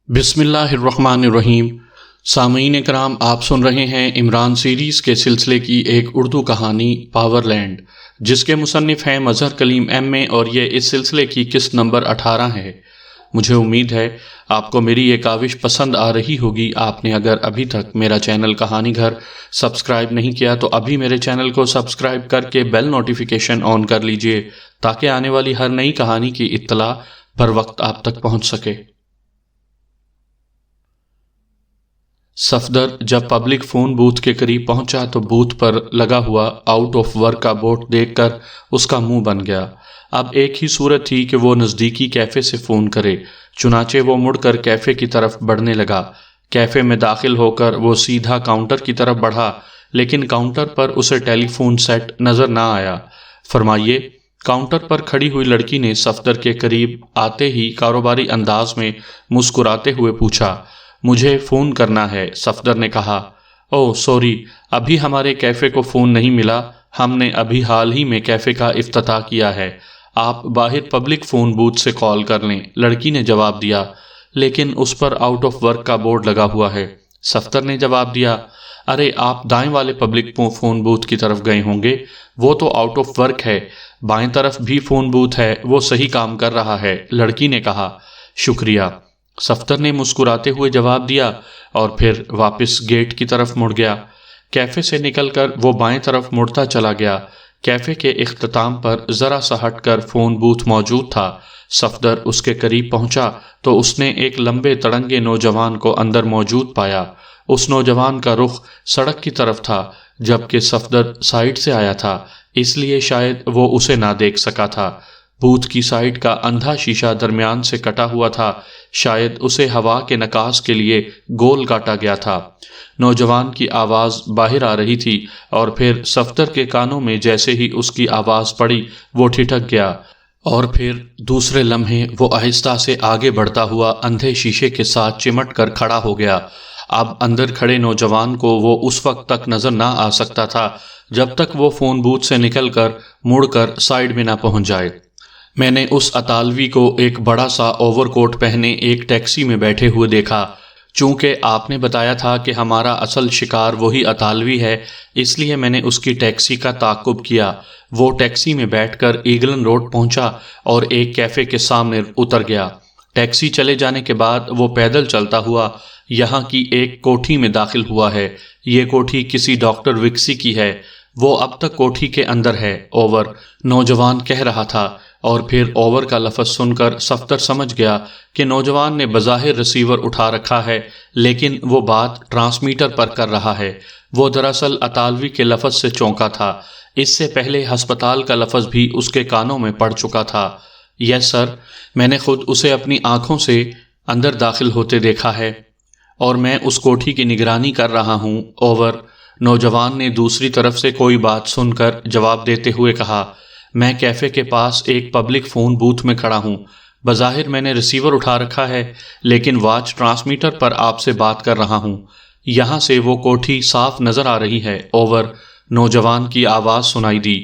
بسم اللہ الرحمن الرحیم۔ سامعین کرام، آپ سن رہے ہیں عمران سیریز کے سلسلے کی ایک اردو کہانی پاور لینڈ، جس کے مصنف ہیں مظہر کلیم ایم اے، اور یہ اس سلسلے کی قسط نمبر 18 ہے۔ مجھے امید ہے آپ کو میری یہ کاوش پسند آ رہی ہوگی۔ آپ نے اگر ابھی تک میرا چینل کہانی گھر سبسکرائب نہیں کیا تو ابھی میرے چینل کو سبسکرائب کر کے بیل نوٹیفیکیشن آن کر لیجئے، تاکہ آنے والی ہر نئی کہانی کی اطلاع بر وقت آپ تک پہنچ سکے۔ صفدر جب پبلک فون بوتھ کے قریب پہنچا تو بوتھ پر لگا ہوا آؤٹ آف ورک کا بورڈ دیکھ کر اس کا منہ بن گیا۔ اب ایک ہی صورت تھی کہ وہ نزدیکی کیفے سے فون کرے، چنانچہ وہ مڑ کر کیفے کی طرف بڑھنے لگا۔ کیفے میں داخل ہو کر وہ سیدھا کاؤنٹر کی طرف بڑھا، لیکن کاؤنٹر پر اسے ٹیلی فون سیٹ نظر نہ آیا۔ فرمائیے، کاؤنٹر پر کھڑی ہوئی لڑکی نے صفدر کے قریب آتے ہی کاروباری انداز میں مسکراتے ہوئے پوچھا۔ مجھے فون کرنا ہے، صفدر نے کہا۔ اوہ سوری، ابھی ہمارے کیفے کو فون نہیں ملا، ہم نے ابھی حال ہی میں کیفے کا افتتاح کیا ہے، آپ باہر پبلک فون بوتھ سے کال کر لیں، لڑکی نے جواب دیا۔ لیکن اس پر آؤٹ آف ورک کا بورڈ لگا ہوا ہے، صفدر نے جواب دیا۔ ارے آپ دائیں والے پبلک فون بوتھ کی طرف گئے ہوں گے، وہ تو آؤٹ آف ورک ہے، بائیں طرف بھی فون بوتھ ہے، وہ صحیح کام کر رہا ہے، لڑکی نے کہا۔ شکریہ، صفدر نے مسکراتے ہوئے جواب دیا اور پھر واپس گیٹ کی طرف مڑ گیا۔ کیفے سے نکل کر وہ بائیں طرف مڑتا چلا گیا۔ کیفے کے اختتام پر ذرا سا ہٹ کر فون بوتھ موجود تھا۔ صفدر اس کے قریب پہنچا تو اس نے ایک لمبے تڑنگے نوجوان کو اندر موجود پایا۔ اس نوجوان کا رخ سڑک کی طرف تھا، جبکہ صفدر سائیڈ سے آیا تھا، اس لیے شاید وہ اسے نہ دیکھ سکا تھا۔ بوتھ کی سائیڈ کا اندھا شیشہ درمیان سے کٹا ہوا تھا، شاید اسے ہوا کے نکاس کے لیے گول کاٹا گیا تھا۔ نوجوان کی آواز باہر آ رہی تھی، اور پھر صفدر کے کانوں میں جیسے ہی اس کی آواز پڑی وہ ٹھٹک گیا، اور پھر دوسرے لمحے وہ آہستہ سے آگے بڑھتا ہوا اندھے شیشے کے ساتھ چمٹ کر کھڑا ہو گیا۔ اب اندر کھڑے نوجوان کو وہ اس وقت تک نظر نہ آ سکتا تھا جب تک وہ فون بوتھ سے نکل کر مڑ کر سائیڈ میں نہ پہنچ جائے۔ میں نے اس اطالوی کو ایک بڑا سا اوور کوٹ پہنے ایک ٹیکسی میں بیٹھے ہوئے دیکھا۔ چونکہ آپ نے بتایا تھا کہ ہمارا اصل شکار وہی اطالوی ہے، اس لیے میں نے اس کی ٹیکسی کا تعاقب کیا۔ وہ ٹیکسی میں بیٹھ کر ایگلن روڈ پہنچا اور ایک کیفے کے سامنے اتر گیا۔ ٹیکسی چلے جانے کے بعد وہ پیدل چلتا ہوا یہاں کی ایک کوٹھی میں داخل ہوا ہے۔ یہ کوٹھی کسی ڈاکٹر وکسی کی ہے، وہ اب تک کوٹھی کے اندر ہے۔ اوور، نوجوان کہہ رہا تھا، اور پھر اوور کا لفظ سن کر صفدر سمجھ گیا کہ نوجوان نے بظاہر ریسیور اٹھا رکھا ہے، لیکن وہ بات ٹرانسمیٹر پر کر رہا ہے۔ وہ دراصل اطالوی کے لفظ سے چونکا تھا، اس سے پہلے ہسپتال کا لفظ بھی اس کے کانوں میں پڑ چکا تھا۔ یس سر، میں نے خود اسے اپنی آنکھوں سے اندر داخل ہوتے دیکھا ہے، اور میں اس کوٹھی کی نگرانی کر رہا ہوں۔ اوور، نوجوان نے دوسری طرف سے کوئی بات سن کر جواب دیتے ہوئے کہا۔ میں کیفے کے پاس ایک پبلک فون بوتھ میں کھڑا ہوں، بظاہر میں نے ریسیور اٹھا رکھا ہے، لیکن واچ ٹرانسمیٹر پر آپ سے بات کر رہا ہوں۔ یہاں سے وہ کوٹھی صاف نظر آ رہی ہے۔ اوور، نوجوان کی آواز سنائی دی۔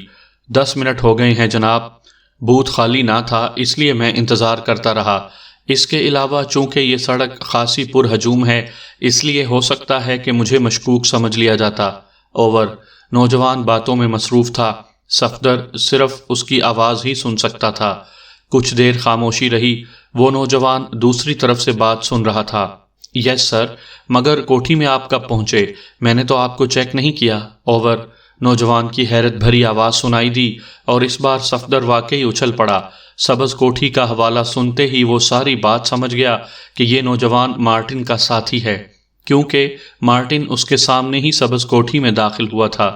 10 منٹ ہو گئے ہیں جناب، بوتھ خالی نہ تھا اس لیے میں انتظار کرتا رہا۔ اس کے علاوہ چونکہ یہ سڑک خاصی پر ہجوم ہے، اس لیے ہو سکتا ہے کہ مجھے مشکوک سمجھ لیا جاتا۔ اوور، نوجوان باتوں میں مصروف تھا، صفدر صرف اس کی آواز ہی سن سکتا تھا۔ کچھ دیر خاموشی رہی، وہ نوجوان دوسری طرف سے بات سن رہا تھا۔ یس سر، مگر کوٹھی میں آپ کب پہنچے؟ میں نے تو آپ کو چیک نہیں کیا۔ اوور، نوجوان کی حیرت بھری آواز سنائی دی، اور اس بار صفدر واقعی اچھل پڑا۔ سبز کوٹھی کا حوالہ سنتے ہی وہ ساری بات سمجھ گیا کہ یہ نوجوان مارٹن کا ساتھی ہے، کیونکہ مارٹن اس کے سامنے ہی سبز کوٹھی میں داخل ہوا تھا۔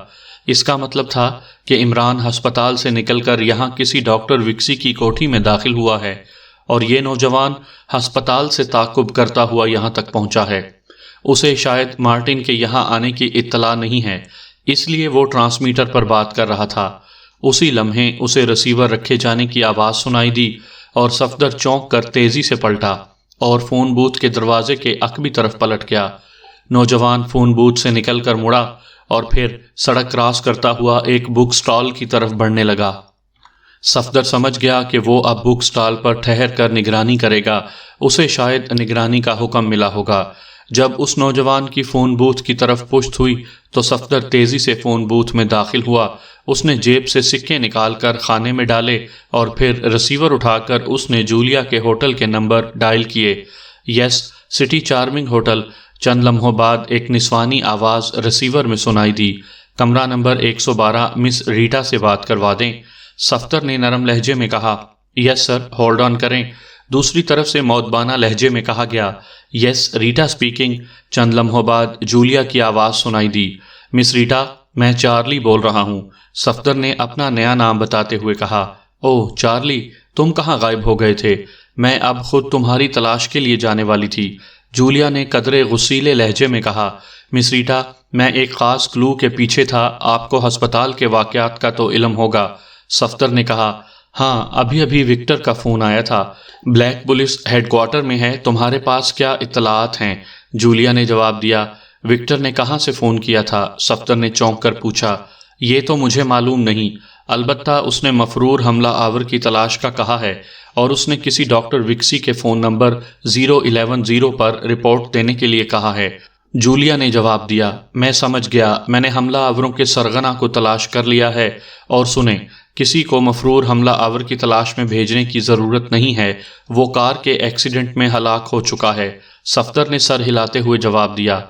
اس کا مطلب تھا کہ عمران ہسپتال سے نکل کر یہاں کسی ڈاکٹر وکسی کی کوٹھی میں داخل ہوا ہے، اور یہ نوجوان ہسپتال سے تعاقب کرتا ہوا یہاں تک پہنچا ہے۔ اسے شاید مارٹن کے یہاں آنے کی اطلاع نہیں ہے، اس لیے وہ ٹرانسمیٹر پر بات کر رہا تھا۔ اسی لمحے اسے ریسیور رکھے جانے کی آواز سنائی دی، اور صفدر چونک کر تیزی سے پلٹا اور فون بوتھ کے دروازے کے عقبی طرف پلٹ گیا۔ نوجوان فون بوتھ سے نکل کر مڑا اور پھر سڑک کراس کرتا ہوا ایک بک سٹال کی طرف بڑھنے لگا۔ صفدر سمجھ گیا کہ وہ اب بک سٹال پر ٹھہر کر نگرانی کرے گا، اسے شاید نگرانی کا حکم ملا ہوگا۔ جب اس نوجوان کی فون بوتھ کی طرف پشت ہوئی تو صفدر تیزی سے فون بوتھ میں داخل ہوا۔ اس نے جیب سے سکے نکال کر خانے میں ڈالے اور پھر ریسیور اٹھا کر اس نے جولیا کے ہوٹل کے نمبر ڈائل کیے۔ یس، سٹی چارمنگ ہوٹل۔ چند لمحوں بعد ایک نسوانی آواز ریسیور میں سنائی دی۔ کمرہ نمبر 112، مس ریٹا سے بات کروا دیں۔ صفدر نے نرم لہجے میں کہا، یس سر، ہولڈ آن کریں۔ دوسری طرف سے مؤدبانہ لہجے میں کہا گیا، یس ریٹا اسپیکنگ۔ چند لمحوں بعد جولیا کی آواز سنائی دی، مس ریٹا، میں چارلی بول رہا ہوں۔ صفدر نے اپنا نیا نام بتاتے ہوئے کہا، اوہ چارلی، تم کہاں غائب ہو گئے تھے؟ میں اب خود تمہاری تلاش کے لیے جانے والی تھی۔ جولیا نے قدرے غصیلے لہجے میں کہا، مس ریٹا، میں ایک خاص کلو کے پیچھے تھا، آپ کو ہسپتال کے واقعات کا تو علم ہوگا۔ صفدر نے کہا، ہاں، ابھی وکٹر کا فون آیا تھا، بلیک پولیس ہیڈ کوارٹر میں ہے، تمہارے پاس کیا اطلاعات ہیں؟ جولیا نے جواب دیا، وکٹر نے کہاں سے فون کیا تھا؟ صفدر نے چونک کر پوچھا، یہ تو مجھے معلوم نہیں، البتہ اس نے مفرور حملہ آور کی تلاش کا کہا ہے اور اس نے کسی ڈاکٹر وکسی کے فون نمبر 011 پر رپورٹ دینے کے لیے کہا ہے۔ جولیا نے جواب دیا، میں سمجھ گیا، میں نے حملہ آوروں کے سرغنہ کو تلاش کر لیا ہے، اور سنیں، کسی کو مفرور حملہ آور کی تلاش میں بھیجنے کی ضرورت نہیں ہے، وہ کار کے ایکسیڈنٹ میں ہلاک ہو چکا ہے۔ صفدر نے سر ہلاتے ہوئے جواب دیا،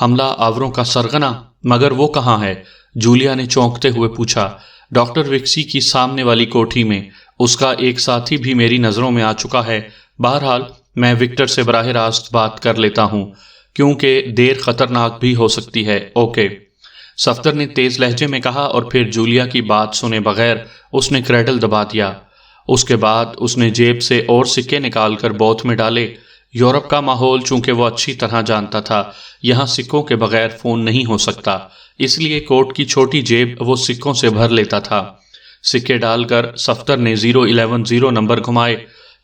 حملہ آوروں کا سرغنہ؟ مگر وہ کہاں ہے؟ جولیا نے چونکتے ہوئے پوچھا، ڈاکٹر وکسی کی سامنے والی کوٹھی میں، اس کا ایک ساتھی بھی میری نظروں میں آ چکا ہے۔ بہرحال میں وکٹر سے براہ راست بات کر لیتا ہوں، کیونکہ دیر خطرناک بھی ہو سکتی ہے۔ اوکے، صفدر نے تیز لہجے میں کہا، اور پھر جولیا کی بات سنے بغیر اس نے کریڈل دبا دیا۔ اس کے بعد اس نے جیب سے اور سکے نکال کر بوتھ میں ڈالے۔ یورپ کا ماحول چونکہ وہ اچھی طرح جانتا تھا، یہاں سکوں کے بغیر فون نہیں ہو سکتا، اس لیے کوٹ کی چھوٹی جیب وہ سکوں سے بھر لیتا تھا۔ سکے ڈال کر صفدر نے 011 نمبر گھمائے۔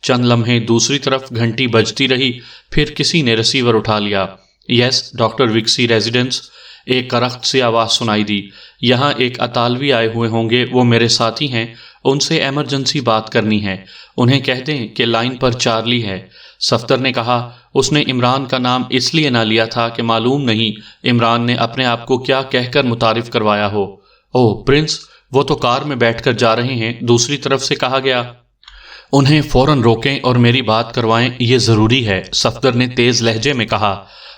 چند لمحے دوسری طرف گھنٹی بجتی رہی، پھر کسی نے ریسیور اٹھا لیا۔ یس، ڈاکٹر وکسی ریزیڈنس۔ ایک کرخت سی آواز سنائی دی، یہاں ایک اطالوی آئے ہوئے ہوں گے، وہ میرے ساتھی ہیں، ان سے ایمرجنسی بات کرنی ہے، انہیں کہہ دیں کہ لائن پر چارلی ہے۔ صفدر نے کہا، اس نے عمران کا نام اس لیے نہ لیا تھا کہ معلوم نہیں عمران نے اپنے آپ کو کیا کہہ کر متعارف کروایا ہو۔ اوہ پرنس، وہ تو کار میں بیٹھ کر جا رہے ہیں، دوسری طرف سے کہا گیا۔ انہیں فوراً روکیں اور میری بات کروائیں، یہ ضروری ہے، صفدر نے تیز لہجے میں کہا۔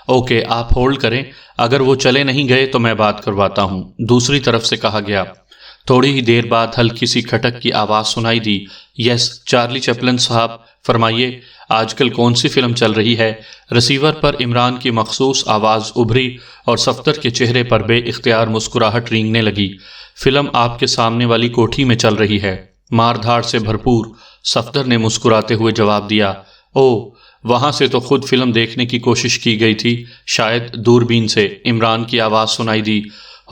اوکے، آپ ہولڈ کریں، اگر وہ چلے نہیں گئے تو میں بات کرواتا ہوں، دوسری طرف سے کہا گیا۔ تھوڑی ہی دیر بعد ہلکی سی کھٹک کی آواز سنائی دی۔ یس، چارلی چپلن صاحب، فرمائیے، آج کل کون سی فلم چل رہی ہے؟ ریسیور پر عمران کی مخصوص آواز ابھری اور صفدر کے چہرے پر بے اختیار مسکراہٹ رینگنے لگی۔ فلم آپ کے سامنے والی کوٹھی میں چل رہی ہے، مار دھاڑ سے بھرپور، صفدر نے مسکراتے ہوئے جواب دیا۔ اوہ، وہاں سے تو خود فلم دیکھنے کی کوشش کی گئی تھی، شاید دوربین سے، عمران کی آواز سنائی دی۔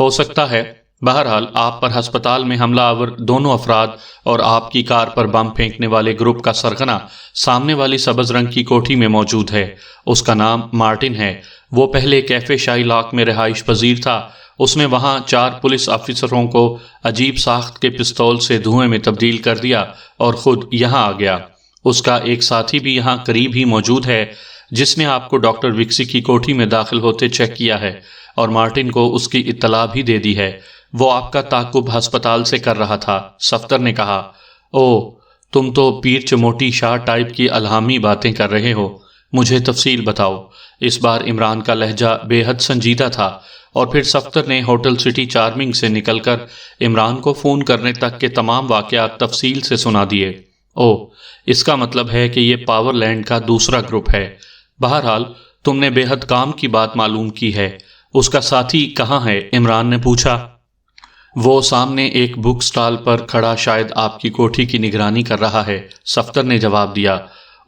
ہو سکتا ہے، بہرحال آپ پر ہسپتال میں حملہ آور دونوں افراد اور آپ کی کار پر بم پھینکنے والے گروپ کا سرغنہ سامنے والی سبز رنگ کی کوٹھی میں موجود ہے۔ اس کا نام مارٹن ہے، وہ پہلے کیفے شاہی لاک میں رہائش پذیر تھا۔ اس نے وہاں 4 پولیس افسروں کو عجیب ساخت کے پستول سے دھوئیں میں تبدیل کر دیا اور خود یہاں آ گیا۔ اس کا ایک ساتھی بھی یہاں قریب ہی موجود ہے، جس نے آپ کو ڈاکٹر وکسی کی کوٹھی میں داخل ہوتے چیک کیا ہے اور مارٹن کو اس کی اطلاع بھی دے دی ہے۔ وہ آپ کا تعاقب ہسپتال سے کر رہا تھا۔ صفدر نے کہا، اوہ، تم تو پیر چموٹی شاہ ٹائپ کی الہامی باتیں کر رہے ہو، مجھے تفصیل بتاؤ۔ اس بار عمران کا لہجہ بے حد سنجیدہ تھا، اور پھر صفدر نے ہوٹل سٹی چارمنگ سے نکل کر عمران کو فون کرنے تک کے تمام واقعات تفصیل سے سنا دیے۔ اوہ، اس کا مطلب ہے کہ یہ پاور لینڈ کا دوسرا گروپ ہے۔ بہرحال تم نے بے حد کام کی بات معلوم کی ہے۔ اس کا ساتھی کہاں ہے؟ عمران نے پوچھا۔ وہ سامنے ایک بک سٹال پر کھڑا شاید آپ کی کوٹھی کی نگرانی کر رہا ہے، صفدر نے جواب دیا۔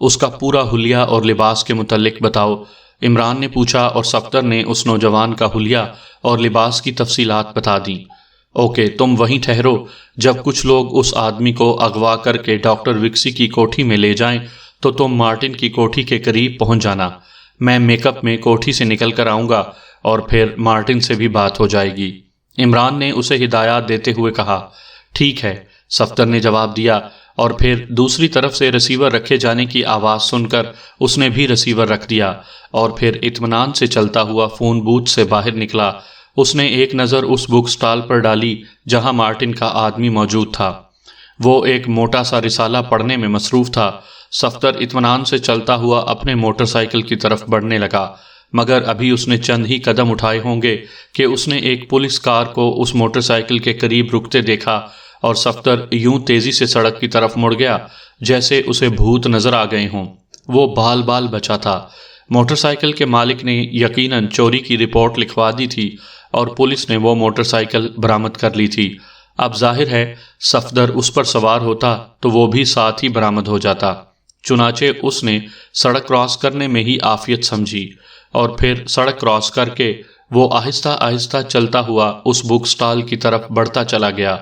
اس کا پورا حلیہ اور لباس کے متعلق بتاؤ، عمران نے پوچھا، اور صفدر نے اس نوجوان کا حلیہ اور لباس کی تفصیلات بتا دیں۔ اوکے، تم وہیں ٹھہرو، جب کچھ لوگ اس آدمی کو اغوا کر کے ڈاکٹر وکسی کی کوٹھی میں لے جائیں تو تم مارٹن کی کوٹھی کے قریب پہنچ جانا۔ میں میک اپ میں کوٹھی سے نکل کر آؤں گا اور پھر مارٹن سے بھی بات ہو جائے گی۔ عمران نے اسے ہدایات دیتے ہوئے کہا، ٹھیک ہے، صفدر نے جواب دیا، اور پھر دوسری طرف سے رسیور رکھے جانے کی آواز سن کر اس نے بھی رسیور رکھ دیا اور پھر اطمینان سے چلتا ہوا فون بوتھ سے باہر نکلا۔ اس نے ایک نظر اس بک سٹال پر ڈالی جہاں مارٹن کا آدمی موجود تھا۔ وہ ایک موٹا سا رسالہ پڑھنے میں مصروف تھا۔ صفدر اطمینان سے چلتا ہوا اپنے موٹر سائیکل کی طرف بڑھنے لگا، مگر ابھی اس نے چند ہی قدم اٹھائے ہوں گے کہ اس نے ایک پولیس کار کو اس موٹر سائیکل کے قریب رکتے دیکھا اور صفدر یوں تیزی سے سڑک کی طرف مڑ گیا جیسے اسے بھوت نظر آ گئے ہوں۔ وہ بال بال بچا تھا۔ موٹر سائیکل کے مالک نے یقیناً چوری کی رپورٹ لکھوا دی تھی اور پولیس نے وہ موٹر سائیکل برآمد کر لی تھی۔ اب ظاہر ہے صفدر اس پر سوار ہوتا تو وہ بھی ساتھ ہی برآمد ہو جاتا۔ چنانچہ اس نے سڑک کراس کرنے میں ہی عافیت سمجھی اور پھر سڑک کراس کر کے وہ آہستہ آہستہ چلتا ہوا اس بک سٹال کی طرف بڑھتا چلا گیا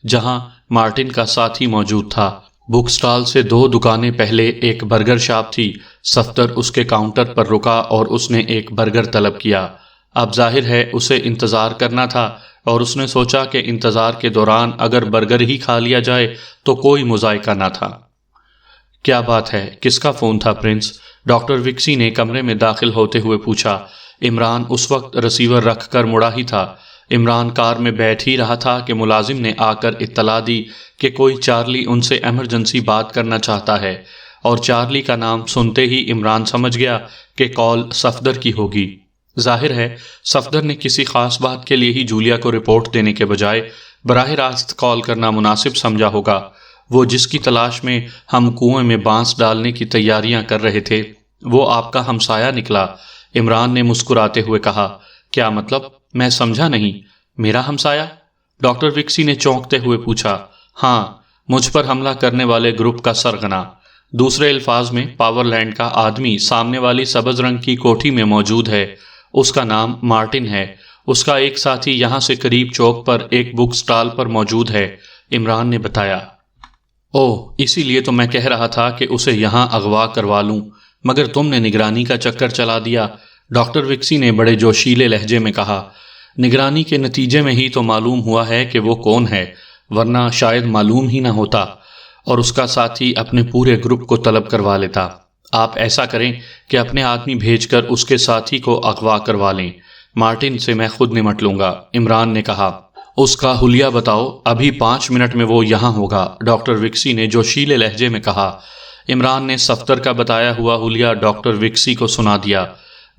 جہاں مارٹن کا ساتھی موجود تھا۔ بک سٹال سے 2 دکانیں پہلے ایک برگر شاپ تھی۔ صفدر اس کے کاؤنٹر پر رکا اور اس نے ایک برگر طلب کیا۔ اب ظاہر ہے اسے انتظار کرنا تھا اور اس نے سوچا کہ انتظار کے دوران اگر برگر ہی کھا لیا جائے تو کوئی مذائقہ نہ تھا۔ کیا بات ہے، کس کا فون تھا پرنس؟ ڈاکٹر وکسی نے کمرے میں داخل ہوتے ہوئے پوچھا۔ عمران اس وقت رسیور رکھ کر مڑا ہی تھا۔ عمران کار میں بیٹھ ہی رہا تھا کہ ملازم نے آ کر اطلاع دی کہ کوئی چارلی ان سے ایمرجنسی بات کرنا چاہتا ہے، اور چارلی کا نام سنتے ہی عمران سمجھ گیا کہ کال صفدر کی ہوگی۔ ظاہر ہے صفدر نے کسی خاص بات کے لیے ہی جولیا کو رپورٹ دینے کے بجائے براہ راست کال کرنا مناسب سمجھا ہوگا۔ وہ جس کی تلاش میں ہم کنویں میں بانس ڈالنے کی تیاریاں کر رہے تھے وہ آپ کا ہمسایہ نکلا۔ عمران نے مسکراتے ہوئے کہا۔ کیا مطلب؟ میں سمجھا نہیں۔ میرا ہمسایہ؟ ڈاکٹر وکسی نے چونکتے ہوئے پوچھا۔ ہاں، مجھ پر حملہ کرنے والے گروپ کا سرغنہ۔ دوسرے الفاظ میں پاور لینڈ کا آدمی سامنے والی سبز رنگ کی کوٹھی میں موجود ہے۔ اس کا نام مارٹن ہے۔ اس کا ایک ساتھی یہاں سے قریب چوک پر ایک بک سٹال پر موجود ہے، عمران نے بتایا۔ اوہ، اسی لیے تو میں کہہ رہا تھا کہ اسے یہاں اغوا کروا لوں، مگر تم نے نگرانی کا چکر چلا دیا، ڈاکٹر وکسی نے بڑے جوشیلے لہجے میں کہا۔ نگرانی کے نتیجے میں ہی تو معلوم ہوا ہے کہ وہ کون ہے، ورنہ شاید معلوم ہی نہ ہوتا اور اس کا ساتھی اپنے پورے گروپ کو طلب کروا لیتا۔ آپ ایسا کریں کہ اپنے آدمی بھیج کر اس کے ساتھی کو اغوا کروا لیں۔ مارٹن سے میں خود نمٹ لوں گا، عمران نے کہا۔ اس کا حلیہ بتاؤ، ابھی 5 منٹ میں وہ یہاں ہوگا، ڈاکٹر وکسی نے جوشیلے لہجے میں کہا۔ عمران نے صفدر کا بتایا ہوا حلیہ ڈاکٹر وکسی کو سنا دیا۔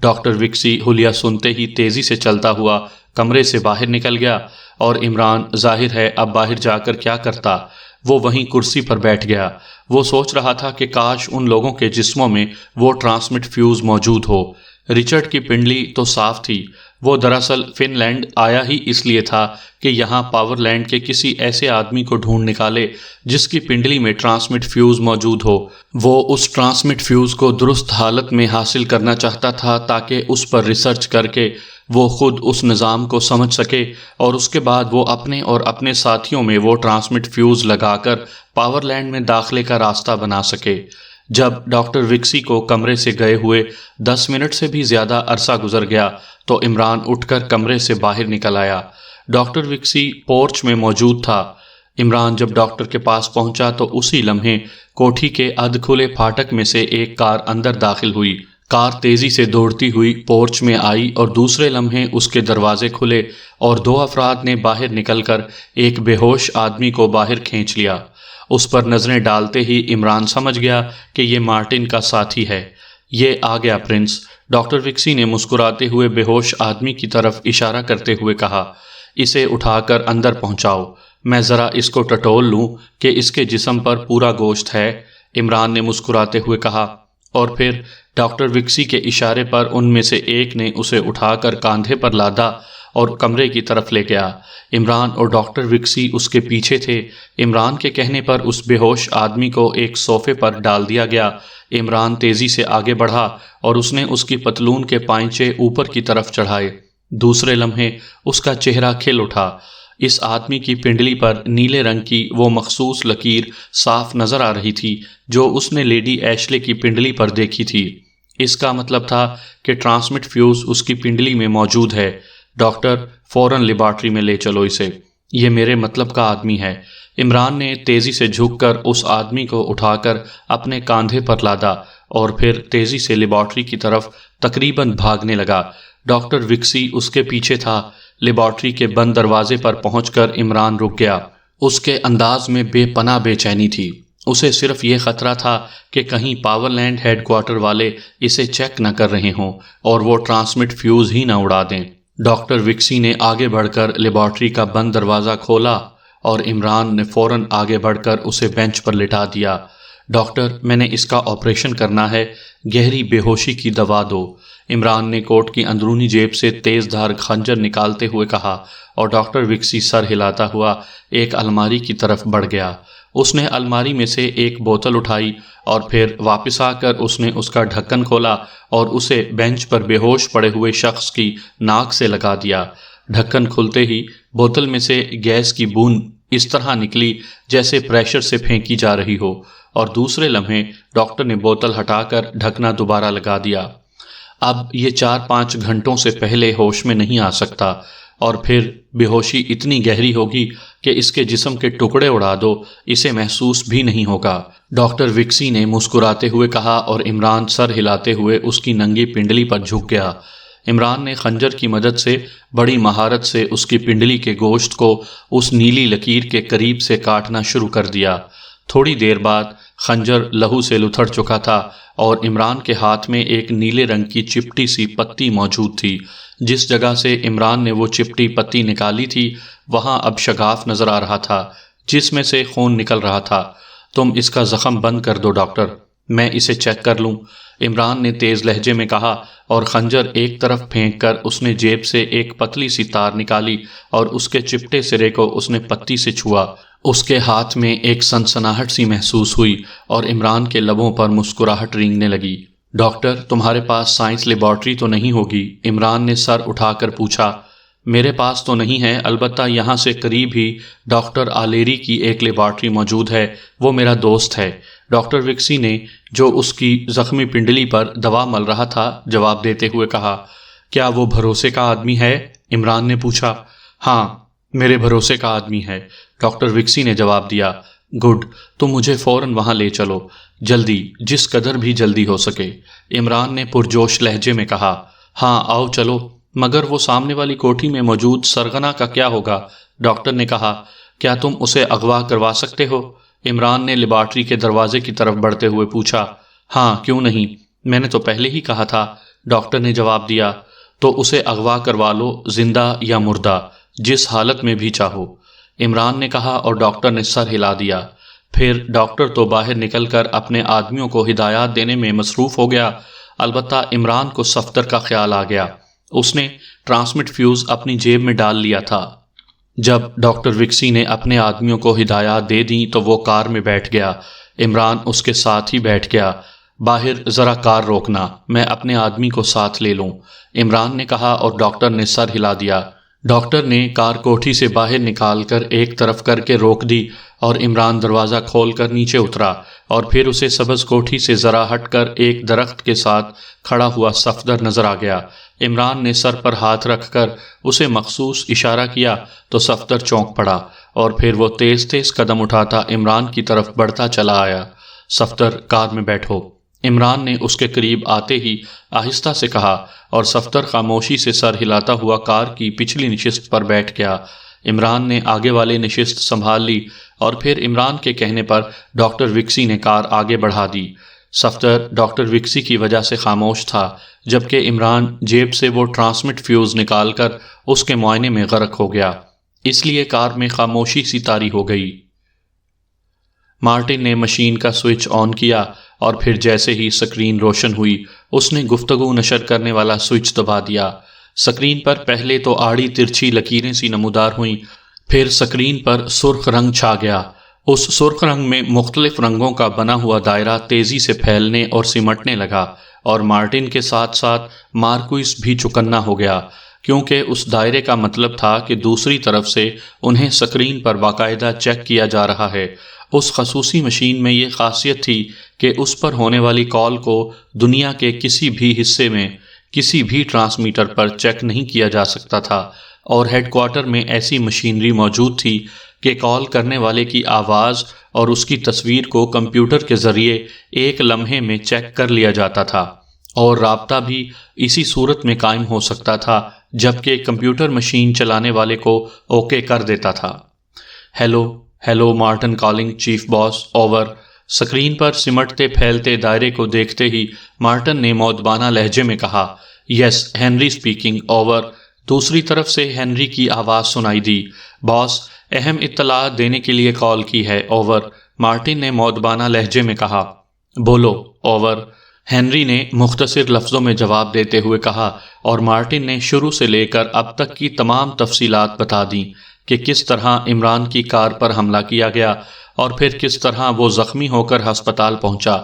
ڈاکٹر وکسی حلیہ سنتے ہی تیزی سے چلتا ہوا کمرے سے باہر نکل گیا اور عمران ظاہر ہے اب باہر جا کر کیا کرتا۔ وہ وہیں کرسی پر بیٹھ گیا۔ وہ سوچ رہا تھا کہ کاش ان لوگوں کے جسموں میں وہ ٹرانسمٹ فیوز موجود ہو۔ رچرڈ کی پنڈلی تو صاف تھی۔ وہ دراصل فن لینڈ آیا ہی اس لیے تھا کہ یہاں پاور لینڈ کے کسی ایسے آدمی کو ڈھونڈ نکالے جس کی پنڈلی میں ٹرانسمٹ فیوز موجود ہو۔ وہ اس ٹرانسمٹ فیوز کو درست حالت میں حاصل کرنا چاہتا تھا تاکہ اس پر ریسرچ کر کے وہ خود اس نظام کو سمجھ سکے اور اس کے بعد وہ اپنے اور اپنے ساتھیوں میں وہ ٹرانسمٹ فیوز لگا کر پاور لینڈ میں داخلے کا راستہ بنا سکے۔ جب ڈاکٹر وکسی کو کمرے سے گئے ہوئے 10 منٹ سے بھی زیادہ عرصہ گزر گیا تو عمران اٹھ کر کمرے سے باہر نکل آیا۔ ڈاکٹر وکسی پورچ میں موجود تھا۔ عمران جب ڈاکٹر کے پاس پہنچا تو اسی لمحے کوٹھی کے ادھ کھلے پھاٹک میں سے ایک کار اندر داخل ہوئی۔ کار تیزی سے دوڑتی ہوئی پورچ میں آئی اور دوسرے لمحے اس کے دروازے کھلے اور 2 افراد نے باہر نکل کر ایک بے ہوش آدمی کو باہر کھینچ لیا۔ اس پر نظریں ڈالتے ہی عمران سمجھ گیا کہ یہ مارٹن کا ساتھی ہے۔ یہ آ گیا پرنس، ڈاکٹر وکسی نے مسکراتے ہوئے بے ہوش آدمی کی طرف اشارہ کرتے ہوئے کہا۔ اسے اٹھا کر اندر پہنچاؤ، میں ذرا اس کو ٹٹول لوں کہ اس کے جسم پر پورا گوشت ہے، عمران نے مسکراتے ہوئے کہا، اور پھر ڈاکٹر وکسی کے اشارے پر ان میں سے ایک نے اسے اٹھا کر کاندھے پر لادا اور کمرے کی طرف لے گیا۔ عمران اور ڈاکٹر وکسی اس کے پیچھے تھے۔ عمران کے کہنے پر اس بے ہوش آدمی کو ایک صوفے پر ڈال دیا گیا۔ عمران تیزی سے آگے بڑھا اور اس نے اس کی پتلون کے پائنچے اوپر کی طرف چڑھائے۔ دوسرے لمحے اس کا چہرہ کھل اٹھا۔ اس آدمی کی پنڈلی پر نیلے رنگ کی وہ مخصوص لکیر صاف نظر آ رہی تھی جو اس نے لیڈی ایشلے کی پنڈلی پر دیکھی تھی۔ اس کا مطلب تھا کہ ٹرانسمٹ فیوز اس کی پنڈلی میں موجود ہے۔ ڈاکٹر، فوراً لیبارٹری میں لے چلو اسے۔ یہ میرے مطلب کا آدمی ہے۔ عمران نے تیزی سے جھک کر اس آدمی کو اٹھا کر اپنے کاندھے پر لادا اور پھر تیزی سے لیبارٹری کی طرف تقریباً بھاگنے لگا۔ ڈاکٹر وکسی اس کے پیچھے تھا۔ لیبارٹری کے بند دروازے پر پہنچ کر عمران رک گیا۔ اس کے انداز میں بے پناہ بے چینی تھی۔ اسے صرف یہ خطرہ تھا کہ کہیں پاور لینڈ ہیڈ کوارٹر والے اسے چیک نہ کر رہے ہوں اور وہ ٹرانسمٹ فیوز ہی نہ اڑا دیں۔ ڈاکٹر وکسی نے آگے بڑھ کر لیبارٹری کا بند دروازہ کھولا اور عمران نے فوراً آگے بڑھ کر اسے بینچ پر لٹا دیا۔ ڈاکٹر، میں نے اس کا آپریشن کرنا ہے، گہری بے ہوشی کی دوا دو۔ عمران نے کوٹ کی اندرونی جیب سے تیز دھار خنجر نکالتے ہوئے کہا اور ڈاکٹر وکسی سر ہلاتا ہوا ایک الماری کی طرف بڑھ گیا۔ اس نے الماری میں سے ایک بوتل اٹھائی اور پھر واپس آ کر اس نے اس کا ڈھکن کھولا اور اسے بینچ پر بے ہوش پڑے ہوئے شخص کی ناک سے لگا دیا۔ ڈھکن کھلتے ہی بوتل میں سے گیس کی بوند اس طرح نکلی جیسے پریشر سے پھینکی جا رہی ہو، اور دوسرے لمحے ڈاکٹر نے بوتل ہٹا کر ڈھکنا دوبارہ لگا دیا۔ اب یہ 4-5 گھنٹوں سے پہلے ہوش میں نہیں آ سکتا، اور پھر بے ہوشی اتنی گہری ہوگی کہ اس کے جسم کے ٹکڑے اڑا دو، اسے محسوس بھی نہیں ہوگا۔ ڈاکٹر وکسی نے مسکراتے ہوئے کہا اور عمران سر ہلاتے ہوئے اس کی ننگی پنڈلی پر جھک گیا۔ عمران نے خنجر کی مدد سے بڑی مہارت سے اس کی پنڈلی کے گوشت کو اس نیلی لکیر کے قریب سے کاٹنا شروع کر دیا۔ تھوڑی دیر بعد خنجر لہو سے لتھڑ چکا تھا اور عمران کے ہاتھ میں ایک نیلے رنگ کی چپٹی سی پتی موجود تھی۔ جس جگہ سے عمران نے وہ چپٹی پتی نکالی تھی وہاں اب شگاف نظر آ رہا تھا جس میں سے خون نکل رہا تھا۔ تم اس کا زخم بند کر دو ڈاکٹر، میں اسے چیک کر لوں، عمران نے تیز لہجے میں کہا، اور خنجر ایک طرف پھینک کر اس نے جیب سے ایک پتلی سی تار نکالی اور اس کے چپٹے سرے کو اس نے پتی سے چھوا۔ اس کے ہاتھ میں ایک سنسناہٹ سی محسوس ہوئی اور عمران کے لبوں پر مسکراہٹ رینگنے لگی۔ ڈاکٹر، تمہارے پاس سائنس لیبارٹری تو نہیں ہوگی؟ عمران نے سر اٹھا کر پوچھا۔ میرے پاس تو نہیں ہے، البتہ یہاں سے قریب ہی ڈاکٹر آلیری کی ایک لیبارٹری موجود ہے، وہ میرا دوست ہے، ڈاکٹر وکسی نے، جو اس کی زخمی پنڈلی پر دوا مل رہا تھا، جواب دیتے ہوئے کہا۔ کیا وہ بھروسے کا آدمی ہے؟ عمران نے پوچھا۔ ہاں، میرے بھروسے کا آدمی ہے، ڈاکٹر وکسی نے جواب دیا۔ گڈ، تم مجھے فوراً وہاں لے چلو، جلدی، جس قدر بھی جلدی ہو سکے، عمران نے پرجوش لہجے میں کہا۔ ہاں آؤ چلو، مگر وہ سامنے والی کوٹھی میں موجود سرغنہ کا کیا ہوگا؟ ڈاکٹر نے کہا۔ کیا تم اسے اغوا کروا سکتے ہو؟ عمران نے لیبارٹری کے دروازے کی طرف بڑھتے ہوئے پوچھا۔ ہاں، کیوں نہیں، میں نے تو پہلے ہی کہا تھا، ڈاکٹر نے جواب دیا۔ تو اسے اغوا کروا لو، زندہ یا مردہ، جس حالت میں بھی چاہو، عمران نے کہا اور ڈاکٹر نے سر ہلا دیا۔ پھر ڈاکٹر تو باہر نکل کر اپنے آدمیوں کو ہدایات دینے میں مصروف ہو گیا، البتہ عمران کو صفدر کا خیال آ گیا۔ اس نے ٹرانسمٹ فیوز اپنی جیب میں ڈال لیا تھا۔ جب ڈاکٹر وکسی نے اپنے آدمیوں کو ہدایات دے دیں تو وہ کار میں بیٹھ گیا۔ عمران اس کے ساتھ ہی بیٹھ گیا۔ باہر ذرا کار روکنا، میں اپنے آدمی کو ساتھ لے لوں، عمران نے کہا اور ڈاکٹر نے سر ہلا دیا۔ ڈاکٹر نے کار کوٹھی سے باہر نکال کر ایک طرف کر کے روک دی اور عمران دروازہ کھول کر نیچے اترا اور پھر اسے سبز کوٹھی سے ذرا ہٹ کر ایک درخت کے ساتھ کھڑا ہوا صفدر نظر آ گیا۔ عمران نے سر پر ہاتھ رکھ کر اسے مخصوص اشارہ کیا تو صفدر چونک پڑا اور پھر وہ تیز تیز قدم اٹھاتا عمران کی طرف بڑھتا چلا آیا۔ صفدر، کار میں بیٹھو، عمران نے اس کے قریب آتے ہی آہستہ سے کہا اور صفدر خاموشی سے سر ہلاتا ہوا کار کی پچھلی نشست پر بیٹھ گیا۔ عمران نے آگے والے نشست سنبھال لی اور پھر عمران کے کہنے پر ڈاکٹر وکسی نے کار آگے بڑھا دی۔ صفدر ڈاکٹر وکسی کی وجہ سے خاموش تھا، جبکہ عمران جیب سے وہ ٹرانسمٹ فیوز نکال کر اس کے معائنے میں غرق ہو گیا، اس لیے کار میں خاموشی سی طاری ہو گئی۔ مارٹن نے مشین کا سوئچ آن کیا اور پھر جیسے ہی سکرین روشن ہوئی اس نے گفتگو نشر کرنے والا سوئچ دبا دیا۔ سکرین پر پہلے تو آڑی ترچھی لکیریں سی نمودار ہوئیں، پھر سکرین پر سرخ رنگ چھا گیا۔ اس سرخ رنگ میں مختلف رنگوں کا بنا ہوا دائرہ تیزی سے پھیلنے اور سمٹنے لگا اور مارٹن کے ساتھ ساتھ مارکوئس بھی چوکنا ہو گیا، کیونکہ اس دائرے کا مطلب تھا کہ دوسری طرف سے انہیں سکرین پر باقاعدہ چیک کیا جا رہا ہے۔ اس خصوصی مشین میں یہ خاصیت تھی کہ اس پر ہونے والی کال کو دنیا کے کسی بھی حصے میں کسی بھی ٹرانسمیٹر پر چیک نہیں کیا جا سکتا تھا۔ اور ہیڈ کوارٹر میں ایسی مشینری موجود تھی کہ کال کرنے والے کی آواز اور اس کی تصویر کو کمپیوٹر کے ذریعے ایک لمحے میں چیک کر لیا جاتا تھا، اور رابطہ بھی اسی صورت میں قائم ہو سکتا تھا جبکہ کمپیوٹر مشین چلانے والے کو اوکے کر دیتا تھا۔ ہیلو مارٹن کالنگ چیف باس، اوور۔ سکرین پر سمٹتے پھیلتے دائرے کو دیکھتے ہی مارٹن نے مؤدبانہ لہجے میں کہا، یس ہنری اسپیکنگ، اوور۔ دوسری طرف سے ہنری کی آواز سنائی دی، باس اہم اطلاعات دینے کے لیے کال کی ہے، اوور۔ مارٹن نے مؤدبانہ لہجے میں کہا، بولو، اوور۔ ہنری نے مختصر لفظوں میں جواب دیتے ہوئے کہا، اور مارٹن نے شروع سے لے کر اب تک کی تمام تفصیلات بتا دیں کہ کس طرح عمران کی کار پر حملہ کیا گیا اور پھر کس طرح وہ زخمی ہو کر ہسپتال پہنچا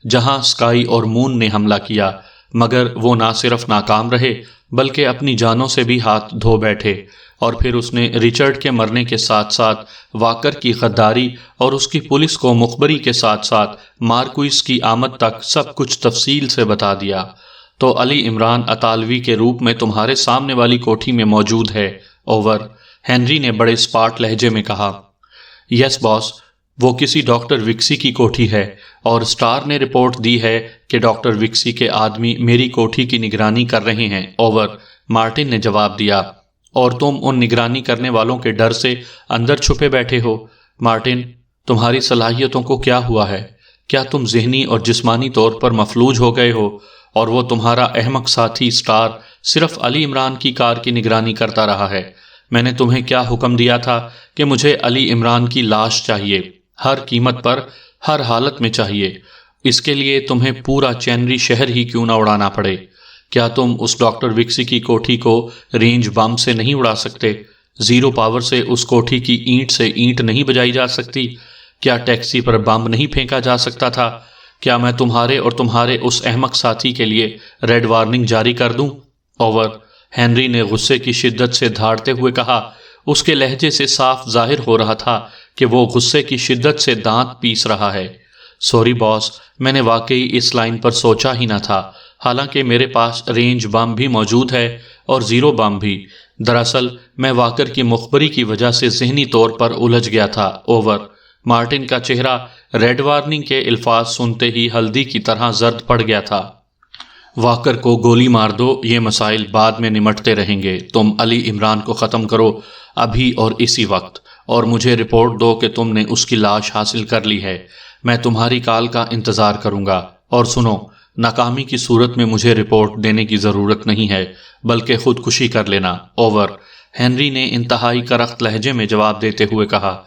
جہاں اسکائی اور مون نے حملہ کیا، مگر وہ نہ صرف ناکام رہے بلکہ اپنی جانوں سے بھی ہاتھ دھو بیٹھے، اور پھر اس نے رچرڈ کے مرنے کے ساتھ ساتھ واکر کی غداری اور اس کی پولیس کو مخبری کے ساتھ ساتھ مارکوئس کی آمد تک سب کچھ تفصیل سے بتا دیا۔ تو علی عمران اطالوی کے روپ میں تمہارے سامنے والی کوٹھی میں موجود ہے، اوور۔ ہنری نے بڑے اسپاٹ لہجے میں کہا، یس باس، وہ کسی ڈاکٹر وکسی کی کوٹھی ہے، اور اسٹار نے رپورٹ دی ہے کہ ڈاکٹر وکسی کے آدمی میری کوٹھی کی نگرانی کر رہے ہیں، اوور۔ مارٹن نے جواب دیا، اور تم ان نگرانی کرنے والوں کے ڈر سے اندر چھپے بیٹھے ہو۔ مارٹن، تمہاری صلاحیتوں کو کیا ہوا ہے؟ کیا تم ذہنی اور جسمانی طور پر مفلوج ہو گئے ہو، اور وہ تمہارا احمق ساتھی اسٹار صرف علی عمران کی کار کی نگرانی کرتا رہا ہے؟ میں نے تمہیں کیا حکم دیا تھا کہ مجھے علی عمران کی لاش چاہیے، ہر قیمت پر، ہر حالت میں چاہیے، اس کے لیے تمہیں پورا چینری شہر ہی کیوں نہ اڑانا پڑے۔ کیا تم اس ڈاکٹر وکسی کی کوٹھی کو رینج بم سے نہیں اڑا سکتے؟ زیرو پاور سے اس کوٹھی کی اینٹ سے اینٹ نہیں بجائی جا سکتی؟ کیا ٹیکسی پر بم نہیں پھینکا جا سکتا تھا؟ کیا میں تمہارے اور تمہارے اس احمق ساتھی کے لیے ریڈ وارننگ جاری کر دوں، اوور؟ ہنری نے غصے کی شدت سے دھاڑتے ہوئے کہا، اس کے لہجے سے صاف ظاہر ہو رہا تھا کہ وہ غصے کی شدت سے دانت پیس رہا ہے۔ سوری باس، میں نے واقعی اس لائن پر سوچا ہی نہ تھا، حالانکہ میرے پاس رینج بم بھی موجود ہے اور زیرو بم بھی۔ دراصل میں واکر کی مخبری کی وجہ سے ذہنی طور پر الجھ گیا تھا، اوور۔ مارٹن کا چہرہ ریڈ وارننگ کے الفاظ سنتے ہی ہلدی کی طرح زرد پڑ گیا تھا۔ واکر کو گولی مار دو، یہ مسائل بعد میں نمٹتے رہیں گے، تم علی عمران کو ختم کرو ابھی اور اسی وقت، اور مجھے رپورٹ دو کہ تم نے اس کی لاش حاصل کر لی ہے۔ میں تمہاری کال کا انتظار کروں گا، اور سنو، ناکامی کی صورت میں مجھے رپورٹ دینے کی ضرورت نہیں ہے بلکہ خودکشی کر لینا، اوور۔ ہنری نے انتہائی کرخت لہجے میں جواب دیتے ہوئے کہا،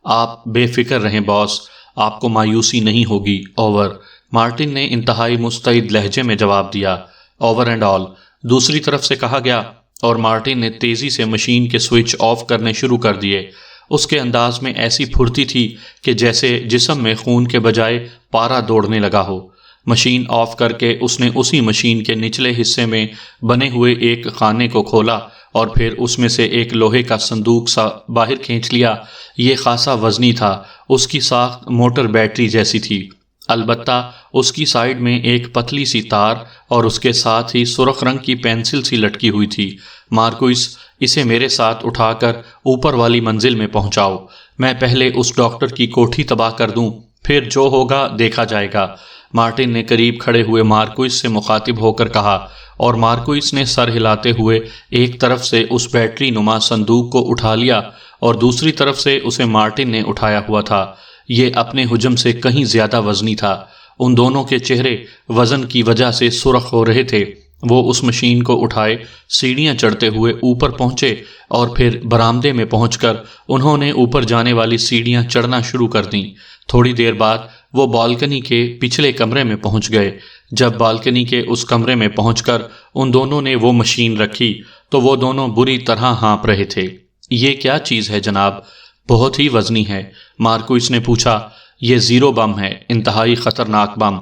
آپ بے فکر رہیں باس، آپ کو مایوسی نہیں ہوگی، اوور۔ مارٹن نے انتہائی مستعد لہجے میں جواب دیا، اوور اینڈ آل۔ دوسری طرف سے کہا گیا، اور مارٹن نے تیزی سے مشین کے سوئچ آف کرنے شروع کر دیے۔ اس کے انداز میں ایسی پھرتی تھی کہ جیسے جسم میں خون کے بجائے پارا دوڑنے لگا ہو۔ مشین آف کر کے اس نے اسی مشین کے نچلے حصے میں بنے ہوئے ایک خانے کو کھولا اور پھر اس میں سے ایک لوہے کا صندوق سا باہر کھینچ لیا۔ یہ خاصا وزنی تھا، اس کی ساخت موٹر بیٹری جیسی تھی، البتہ اس کی سائیڈ میں ایک پتلی سی تار اور اس کے ساتھ ہی سرخ رنگ کی پینسل سی لٹکی ہوئی تھی۔ مارکوئس، اسے میرے ساتھ اٹھا کر اوپر والی منزل میں پہنچاؤ، میں پہلے اس ڈاکٹر کی کوٹھی تباہ کر دوں، پھر جو ہوگا دیکھا جائے گا۔ مارٹن نے قریب کھڑے ہوئے مارکوئس سے مخاطب ہو کر کہا، اور مارکوئس نے سر ہلاتے ہوئے ایک طرف سے اس بیٹری نما صندوق کو اٹھا لیا اور دوسری طرف سے اسے مارٹن نے اٹھایا ہوا تھا۔ یہ اپنے حجم سے کہیں زیادہ وزنی تھا۔ ان دونوں کے چہرے وزن کی وجہ سے سرخ ہو رہے تھے۔ وہ اس مشین کو اٹھائے سیڑھیاں چڑھتے ہوئے اوپر پہنچے اور پھر برآمدے میں پہنچ کر انہوں نے اوپر جانے والی سیڑھیاں چڑھنا شروع کر دیں۔ تھوڑی دیر بعد وہ بالکنی کے پچھلے کمرے میں پہنچ گئے۔ جب بالکنی کے اس کمرے میں پہنچ کر ان دونوں نے وہ مشین رکھی تو وہ دونوں بری طرح ہانپ رہے تھے۔ یہ کیا چیز ہے جناب؟ بہت ہی وزنی ہے، مارکوئس نے پوچھا۔ یہ زیرو بم ہے، انتہائی خطرناک بم۔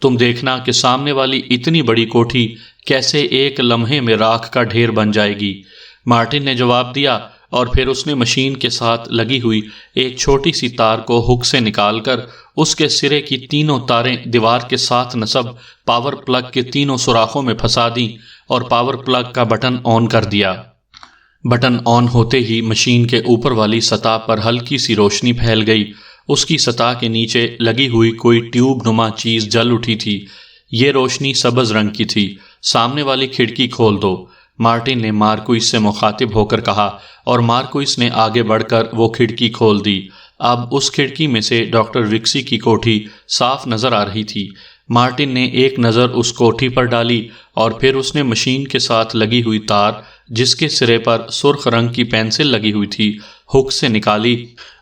تم دیکھنا کہ سامنے والی اتنی بڑی کوٹھی کیسے ایک لمحے میں راکھ کا ڈھیر بن جائے گی، مارٹن نے جواب دیا، اور پھر اس نے مشین کے ساتھ لگی ہوئی ایک چھوٹی سی تار کو ہک سے نکال کر اس کے سرے کی تینوں تاریں دیوار کے ساتھ نصب پاور پلگ کے تینوں سوراخوں میں پھنسا دیں اور پاور پلگ کا بٹن آن کر دیا۔ بٹن آن ہوتے ہی مشین کے اوپر والی سطح پر ہلکی سی روشنی پھیل گئی۔ اس کی سطح کے نیچے لگی ہوئی کوئی ٹیوب نما چیز جل اٹھی تھی۔ یہ روشنی سبز رنگ کی تھی۔ سامنے والی کھڑکی کھول دو، مارٹن نے مارکوئس سے مخاطب ہو کر کہا، اور مارکوئس نے آگے بڑھ کر وہ کھڑکی کھول دی۔ اب اس کھڑکی میں سے ڈاکٹر وکسی کی کوٹھی صاف نظر آ رہی تھی۔ مارٹن نے ایک نظر اس کوٹھی پر ڈالی اور پھر اس نے مشین کے ساتھ لگی ہوئی تار، جس کے سرے پر سرخ رنگ کی پینسل لگی ہوئی تھی، ہک سے نکالی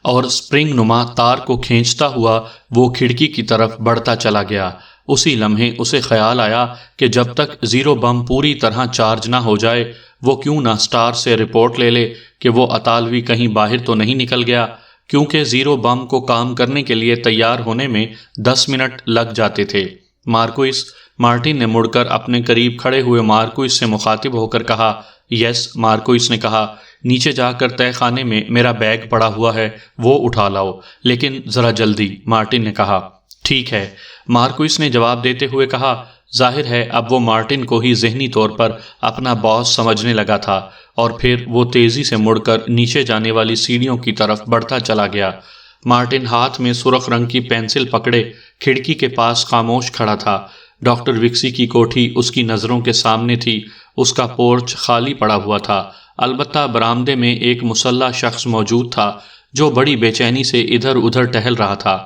اور سپرنگ نما تار کو کھینچتا ہوا وہ کھڑکی کی طرف بڑھتا چلا گیا۔ اسی لمحے اسے خیال آیا کہ جب تک زیرو بم پوری طرح چارج نہ ہو جائے وہ کیوں نہ اسٹار سے رپورٹ لے لے کہ وہ اطالوی کہیں باہر تو نہیں نکل گیا، کیونکہ زیرو بم کو کام کرنے کے لیے تیار ہونے میں 10 منٹ لگ جاتے تھے۔ مارکوئس، مارٹن نے مڑ کر اپنے قریب کھڑے ہوئے مارکوئس سے مخاطب ہو کر کہا۔ یس، مارکوئس نے کہا، نیچے جا کر تہہ خانے میں میرا بیگ پڑا ہوا ہے، وہ اٹھا لاؤ، لیکن ذرا جلدی، مارٹن نے کہا۔ ٹھیک ہے، مارکوئس نے جواب دیتے ہوئے کہا۔ ظاہر ہے اب وہ مارٹن کو ہی ذہنی طور پر اپنا باس سمجھنے لگا تھا، اور پھر وہ تیزی سے مڑ کر نیچے جانے والی سیڑھیوں کی طرف بڑھتا چلا گیا۔ مارٹن ہاتھ میں سرخ رنگ کی پینسل پکڑے کھڑکی کے پاس خاموش کھڑا تھا۔ ڈاکٹر وکسی کی کوٹھی اس کی نظروں کے سامنے تھی۔ اس کا پورچ خالی پڑا ہوا تھا، البتہ برآمدے میں ایک مسلح شخص موجود تھا جو بڑی بے چینی سے ادھر ادھر ٹہل رہا تھا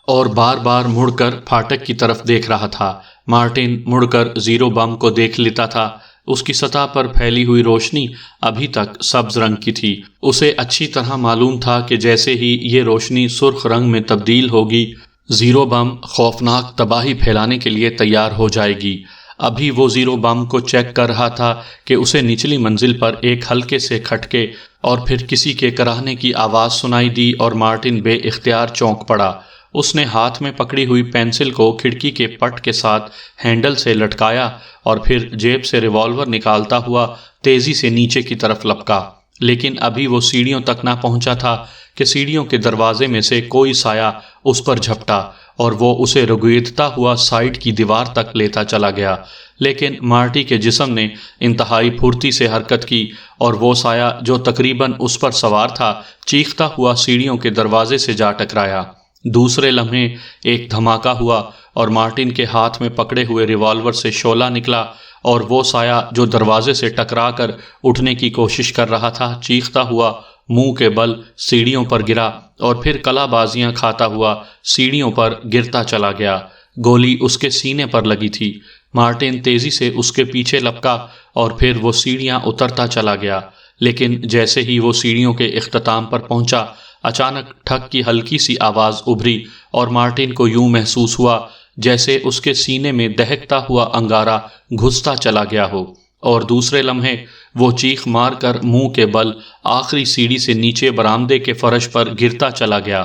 اور بار بار مڑ کر پھاٹک کی طرف دیکھ رہا تھا۔ مارٹن مڑ کر زیرو بم کو دیکھ لیتا تھا۔ اس کی سطح پر پھیلی ہوئی روشنی ابھی تک سبز رنگ کی تھی۔ اسے اچھی طرح معلوم تھا کہ جیسے ہی یہ روشنی سرخ رنگ میں تبدیل ہوگی، زیرو بم خوفناک تباہی پھیلانے کے لیے تیار ہو جائے گی۔ ابھی وہ زیرو بم کو چیک کر رہا تھا کہ اسے نچلی منزل پر ایک ہلکے سے کھٹکے اور پھر کسی کے کراہنے کی آواز سنائی دی اور مارٹن بے اختیار چونک پڑا۔ اس نے ہاتھ میں پکڑی ہوئی پینسل کو کھڑکی کے پٹ کے ساتھ ہینڈل سے لٹکایا اور پھر جیب سے ریوالور نکالتا ہوا تیزی سے نیچے کی طرف لپکا، لیکن ابھی وہ سیڑھیوں تک نہ پہنچا تھا کہ سیڑھیوں کے دروازے میں سے کوئی سایہ اس پر جھپٹا اور وہ اسے رگیدتا ہوا سائیڈ کی دیوار تک لیتا چلا گیا۔ لیکن مارٹی کے جسم نے انتہائی پھرتی سے حرکت کی اور وہ سایہ جو تقریباً اس پر سوار تھا چیختا ہوا سیڑھیوں کے دروازے سے جا ٹکرایا۔ دوسرے لمحے ایک دھماکہ ہوا اور مارٹن کے ہاتھ میں پکڑے ہوئے ریوالور سے شعلہ نکلا اور وہ سایہ جو دروازے سے ٹکرا کر اٹھنے کی کوشش کر رہا تھا چیختا ہوا منہ کے بل سیڑھیوں پر گرا اور پھر کلا بازیاں کھاتا ہوا سیڑھیوں پر گرتا چلا گیا۔ گولی اس کے سینے پر لگی تھی۔ مارٹن تیزی سے اس کے پیچھے لپکا اور پھر وہ سیڑھیاں اترتا چلا گیا، لیکن جیسے ہی وہ سیڑھیوں کے اختتام پر پہنچا اچانک ٹھک کی ہلکی سی آواز ابھری اور مارٹن کو یوں محسوس ہوا جیسے اس کے سینے میں دہکتا ہوا انگارہ گھستا چلا گیا ہو، اور دوسرے لمحے وہ چیخ مار کر منہ کے بل آخری سیڑھی سے نیچے برآمدے کے فرش پر گرتا چلا گیا۔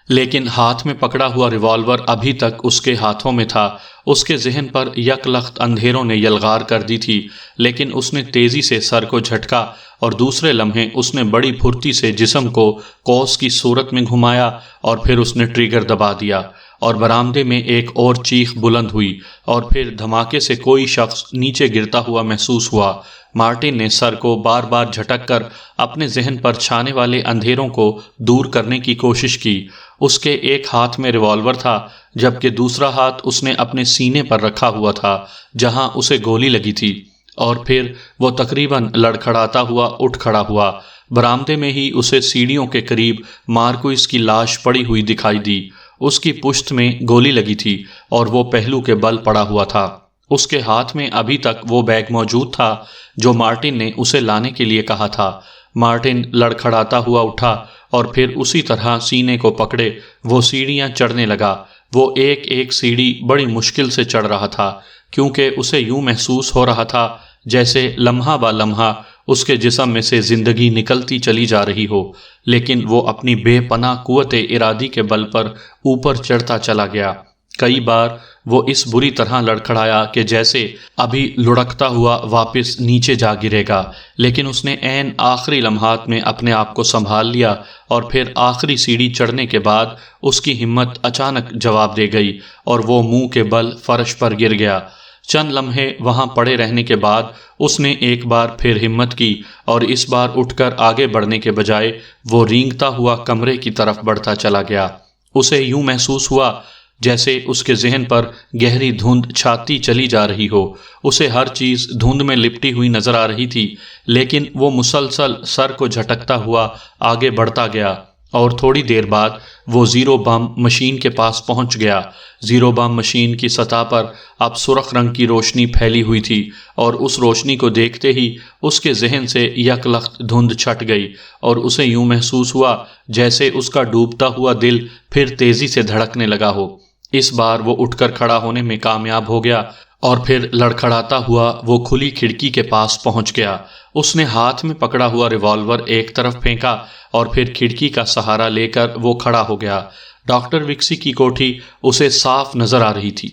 لیکن ہاتھ میں پکڑا ہوا ریوالور ابھی تک اس کے ہاتھوں میں تھا۔ اس کے ذہن پر یک لخت اندھیروں نے یلغار کر دی تھی، لیکن اس نے تیزی سے سر کو جھٹکا اور دوسرے لمحے اس نے بڑی پھرتی سے جسم کو قوس کی صورت میں گھمایا اور پھر اس نے ٹریگر دبا دیا اور برآمدے میں ایک اور چیخ بلند ہوئی اور پھر دھماکے سے کوئی شخص نیچے گرتا ہوا محسوس ہوا۔ مارٹن نے سر کو بار بار جھٹک کر اپنے ذہن پر چھانے والے اندھیروں کو دور کرنے کی کوشش کی۔ اس کے ایک ہاتھ میں ریوالور تھا جبکہ دوسرا ہاتھ اس نے اپنے سینے پر رکھا ہوا تھا جہاں اسے گولی لگی تھی، اور پھر وہ تقریباً لڑکھڑاتا ہوا اٹھ کھڑا ہوا۔ برآمدے میں ہی اسے سیڑھیوں کے قریب مارکوئس کی لاش پڑی ہوئی دکھائی دی۔ اس کی پشت میں گولی لگی تھی اور وہ پہلو کے بل پڑا ہوا تھا۔ اس کے ہاتھ میں ابھی تک وہ بیگ موجود تھا جو مارٹن نے اسے لانے کے لیے کہا تھا۔ مارٹن لڑکھڑاتا ہوا اٹھا اور پھر اسی طرح سینے کو پکڑے وہ سیڑھیاں چڑھنے لگا۔ وہ ایک ایک سیڑھی بڑی مشکل سے چڑھ رہا تھا، کیونکہ اسے یوں محسوس ہو رہا تھا جیسے لمحہ با لمحہ اس کے جسم میں سے زندگی نکلتی چلی جا رہی ہو، لیکن وہ اپنی بے پناہ قوت ارادی کے بل پر اوپر چڑھتا چلا گیا۔ کئی بار وہ اس بری طرح لڑکھڑایا کہ جیسے ابھی لڑکتا ہوا واپس نیچے جا گرے گا، لیکن اس نے عین آخری لمحات میں اپنے آپ کو سنبھال لیا اور پھر آخری سیڑھی چڑھنے کے بعد اس کی ہمت اچانک جواب دے گئی اور وہ منہ کے بل فرش پر گر گیا۔ چند لمحے وہاں پڑے رہنے کے بعد اس نے ایک بار پھر ہمت کی اور اس بار اٹھ کر آگے بڑھنے کے بجائے وہ رینگتا ہوا کمرے کی طرف بڑھتا چلا گیا۔ اسے یوں محسوس ہوا جیسے اس کے ذہن پر گہری دھند چھاتی چلی جا رہی ہو۔ اسے ہر چیز دھند میں لپٹی ہوئی نظر آ رہی تھی، لیکن وہ مسلسل سر کو جھٹکتا ہوا آگے بڑھتا گیا اور تھوڑی دیر بعد وہ زیرو بم مشین کے پاس پہنچ گیا۔ زیرو بم مشین کی سطح پر اب سرخ رنگ کی روشنی پھیلی ہوئی تھی اور اس روشنی کو دیکھتے ہی اس کے ذہن سے یک لخت دھند چھٹ گئی اور اسے یوں محسوس ہوا جیسے اس کا ڈوبتا ہوا دل پھر تیزی سے دھڑکنے لگا ہو۔ اس بار وہ اٹھ کر کھڑا ہونے میں کامیاب ہو گیا اور پھر لڑکھڑاتا ہوا وہ کھلی کھڑکی کے پاس پہنچ گیا۔ اس نے ہاتھ میں پکڑا ہوا ریوالور ایک طرف پھینکا اور پھر کھڑکی کا سہارا لے کر وہ کھڑا ہو گیا۔ ڈاکٹر وکسی کی کوٹھی اسے صاف نظر آ رہی تھی۔